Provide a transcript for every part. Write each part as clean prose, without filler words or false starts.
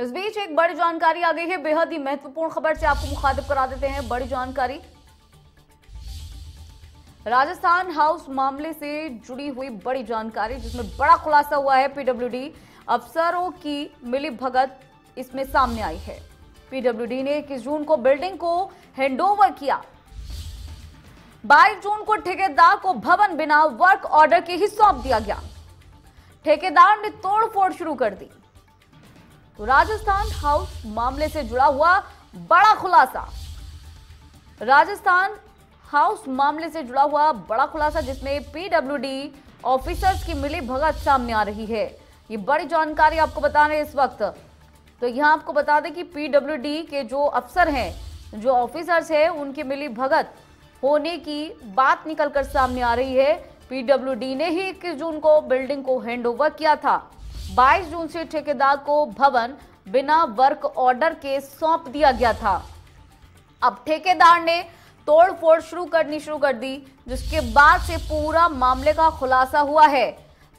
इस बीच एक बड़ी जानकारी आ गई है, बेहद ही महत्वपूर्ण खबर से आपको मुखातिब करा देते हैं। बड़ी जानकारी राजस्थान हाउस मामले से जुड़ी हुई बड़ी जानकारी, जिसमें बड़ा खुलासा हुआ है। पीडब्ल्यूडी अफसरों की मिली भगत इसमें सामने आई है। पीडब्ल्यूडी ने 21 जून को बिल्डिंग को हैंडओवर किया। 22 जून को ठेकेदार को भवन बिना वर्क ऑर्डर के ही सौंप दिया गया। ठेकेदार ने तोड़फोड़ शुरू कर दी। तो राजस्थान हाउस मामले से जुड़ा हुआ बड़ा खुलासा, राजस्थान हाउस मामले से जुड़ा हुआ बड़ा खुलासा, जिसमें पीडब्ल्यूडी ऑफिसर्स की मिली भगत सामने आ रही है। ये बड़ी जानकारी आपको बता रहे हैं इस वक्त। तो यहां आपको बता दें कि पीडब्ल्यूडी के जो अफसर हैं, जो ऑफिसर्स हैं, उनकी मिली भगत होने की बात निकलकर सामने आ रही है। पीडब्ल्यूडी ने ही 21 जून को बिल्डिंग को हैंडओवर किया था। 22 जून से ठेकेदार को भवन बिना वर्क ऑर्डर के सौंप दिया गया था। अब ठेकेदार ने तोड़फोड़ शुरू कर दी, जिसके बाद से पूरा मामले का खुलासा हुआ है।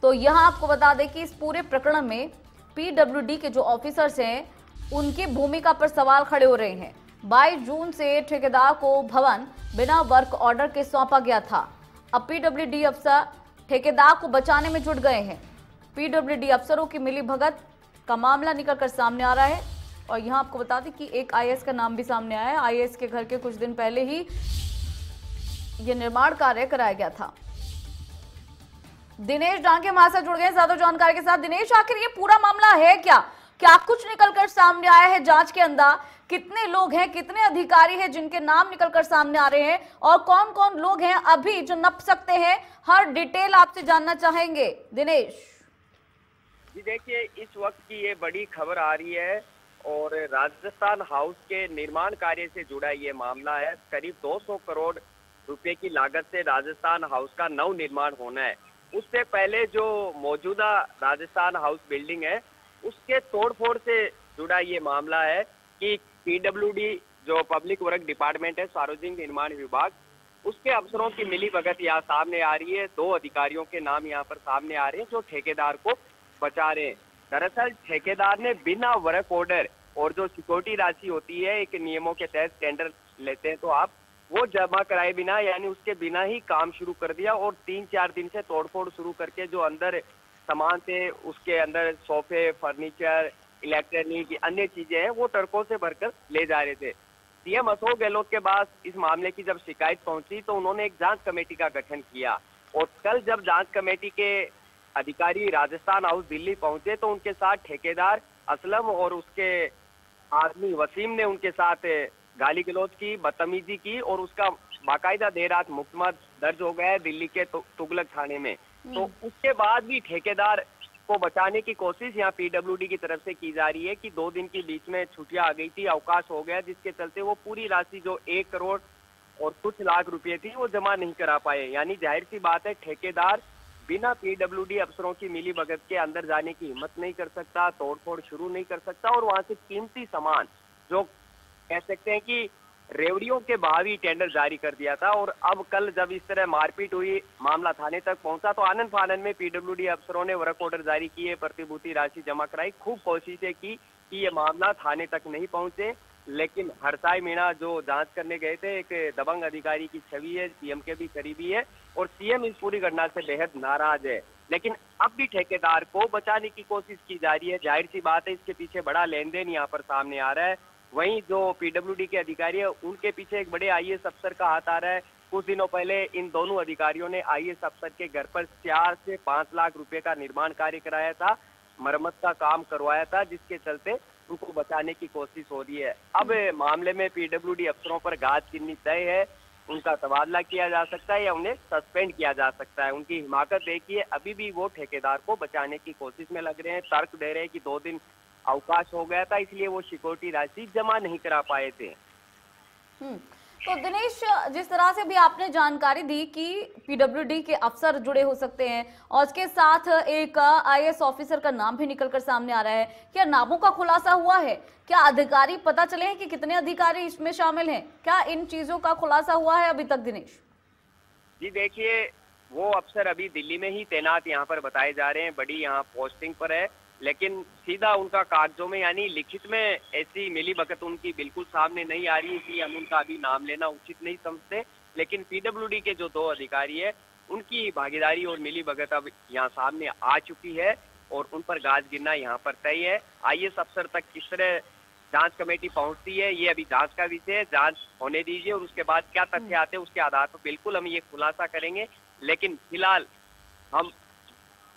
तो यहां आपको बता दें कि इस पूरे प्रकरण में पीडब्ल्यूडी के जो ऑफिसर्स हैं, उनकी भूमिका पर सवाल खड़े हो रहे हैं। 22 जून से ठेकेदार को भवन बिना वर्क ऑर्डर के सौंपा गया था। अब पीडब्ल्यूडी अफसर ठेकेदार को बचाने में जुट गए हैं। पीडब्ल्यूडी अफसरों की मिली भगत का मामला निकलकर सामने आ रहा है। और यहां आपको बता दें कि एक आईएएस का नाम भी सामने आया है। आईएएस के घर के कुछ दिन पहले ही यह निर्माण कार्य कराया गया था। दिनेश डांगे हमारे साथ जुड़ गए ज्यादा जानकारी के साथ। दिनेश, आखिर ये पूरा मामला है क्या? क्या कुछ निकलकर सामने आया है जांच के अंदर? कितने लोग हैं, कितने अधिकारी हैं जिनके नाम निकलकर सामने आ रहे हैं, और कौन कौन लोग हैं अभी जो नप सकते हैं? हर डिटेल आपसे जानना चाहेंगे दिनेश। जी देखिए, इस वक्त की ये बड़ी खबर आ रही है और राजस्थान हाउस के निर्माण कार्य से जुड़ा ये मामला है। करीब 200 करोड़ रुपए की लागत से राजस्थान हाउस का नव निर्माण होना है। उससे पहले जो मौजूदा राजस्थान हाउस बिल्डिंग है, उसके तोड़फोड़ से जुड़ा ये मामला है कि पीडब्ल्यूडी जो पब्लिक वर्क डिपार्टमेंट है, सार्वजनिक निर्माण विभाग, उसके अफसरों की मिली भगत यहाँ सामने आ रही है। 2 अधिकारियों के नाम यहाँ पर सामने आ रहे हैं जो ठेकेदार को बचा रहे हैं। दरअसल ठेकेदार ने बिना वर्क ऑर्डर और जो सिक्योरिटी राशि होती है, एक नियमों के तहत टेंडर लेते हैं तो आप, वो जमा कराए बिना, यानी उसके बिना ही काम शुरू कर दिया। और 3-4 दिन से तोड़फोड़ शुरू करके जो अंदर सामान थे, उसके अंदर सोफे, फर्नीचर, इलेक्ट्रॉनिक, अन्य चीजें हैं, वो ट्रकों से भरकर ले जा रहे थे। सीएम अशोक गहलोत के पास इस मामले की जब शिकायत पहुंची तो उन्होंने एक जांच कमेटी का गठन किया। और कल जब जांच कमेटी के अधिकारी राजस्थान हाउस दिल्ली पहुंचे तो उनके साथ ठेकेदार असलम और उसके आदमी वसीम ने उनके साथ गाली गलौज की, बदतमीजी की, और उसका बाकायदा देर रात मुकदमा दर्ज हो गया है दिल्ली के तुगलक थाने में। तो उसके बाद भी ठेकेदार को बचाने की कोशिश यहाँ पीडब्ल्यूडी की तरफ से की जा रही है कि 2 दिन के बीच में छुट्टियां आ गई थी, अवकाश हो गया, जिसके चलते वो पूरी राशि जो 1 करोड़ और कुछ लाख रुपए थी वो जमा नहीं करा पाए। यानी जाहिर सी बात है, ठेकेदार बिना पीडब्ल्यूडी अफसरों की मिली भगत के अंदर जाने की हिम्मत नहीं कर सकता, तोड़फोड़ शुरू नहीं कर सकता, और वहां से कीमती सामान जो कह सकते हैं कि रेवड़ियों के भाव ही टेंडर जारी कर दिया था। और अब कल जब इस तरह मारपीट हुई, मामला थाने तक पहुंचा, तो आनंद फानन में पीडब्ल्यूडी अफसरों ने वर्क ऑर्डर जारी किए, प्रतिभूति राशि जमा कराई, खूब कोशिशें की कि ये मामला थाने तक नहीं पहुंचे। लेकिन हरसाई मीणा जो जांच करने गए थे, एक दबंग अधिकारी की छवि है, सीएम के भी करीबी है, और सीएम इस पूरी घटना से बेहद नाराज है। लेकिन अब भी ठेकेदार को बचाने की कोशिश की जा रही है। जाहिर सी बात है, इसके पीछे बड़ा लेन देन यहाँ पर सामने आ रहा है। वहीं जो पीडब्ल्यूडी के अधिकारी है, उनके पीछे एक बड़े आईएएस अफसर का हाथ आ रहा है। कुछ दिनों पहले इन दोनों अधिकारियों ने आईएएस अफसर के घर पर 4 से 5 लाख रुपए का निर्माण कार्य कराया था, मरम्मत का काम करवाया था, जिसके चलते उनको बचाने की कोशिश हो रही है। अब मामले में पीडब्ल्यूडी अफसरों पर गाज गिननी तय है। उनका तबादला किया जा सकता है या उन्हें सस्पेंड किया जा सकता है। उनकी हिमाकत देखिए, अभी भी वो ठेकेदार को बचाने की कोशिश में लग रहे हैं। तर्क दे रहे हैं कि 2 दिन अवकाश हो गया था, इसलिए वो सिक्योरिटी राशि जमा नहीं करा पाए थे। तो दिनेश, जिस तरह से भी आपने जानकारी दी कि पीडब्ल्यूडी के अफसर जुड़े हो सकते हैं और उसके साथ एक आईएएस ऑफिसर का नाम भी निकलकर सामने आ रहा है, क्या नामों का खुलासा हुआ है? क्या अधिकारी पता चले हैं कि कितने अधिकारी इसमें शामिल हैं? क्या इन चीजों का खुलासा हुआ है अभी तक दिनेश? जी देखिए, वो अफसर अभी दिल्ली में ही तैनात यहाँ पर बताए जा रहे हैं, बड़ी यहाँ पोस्टिंग पर है। लेकिन सीधा उनका कागजों में यानी लिखित में ऐसी मिलीभगत उनकी बिल्कुल सामने नहीं आ रही, इसलिए हम उनका अभी नाम लेना उचित नहीं समझते। लेकिन पीडब्ल्यूडी के जो 2 अधिकारी है उनकी भागीदारी और मिलीभगत अब यहाँ सामने आ चुकी है और उन पर गाज गिरना यहाँ पर तय है। आईएएस अफसर तक किस तरह जांच कमेटी पहुंचती है ये अभी जांच का विषय है, जांच होने दीजिए और उसके बाद क्या तथ्य आते हैं उसके आधार पर बिल्कुल हम ये खुलासा करेंगे। लेकिन फिलहाल हम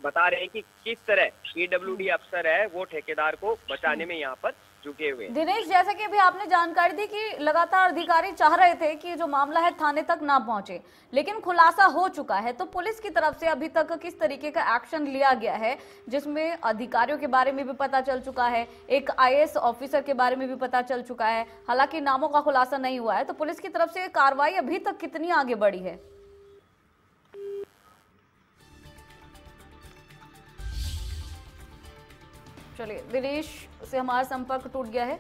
बता रहे हैं कि किस तरह पीडब्ल्यूडी अफसर है वो ठेकेदार को बचाने में यहाँ पर जुटे हुए हैं। दिनेश, जैसा कि अभी आपने जानकारी दी कि लगातार अधिकारी चाह रहे थे कि जो मामला है थाने तक ना पहुंचे, लेकिन खुलासा हो चुका है, तो पुलिस की तरफ से अभी तक किस तरीके का एक्शन लिया गया है, जिसमें अधिकारियों के बारे में भी पता चल चुका है, एक आईएएस ऑफिसर के बारे में भी पता चल चुका है, हालांकि नामों का खुलासा नहीं हुआ है, तो पुलिस की तरफ से कार्रवाई अभी तक कितनी आगे बढ़ी है? चलिए, दिनेश से हमारा संपर्क टूट गया है।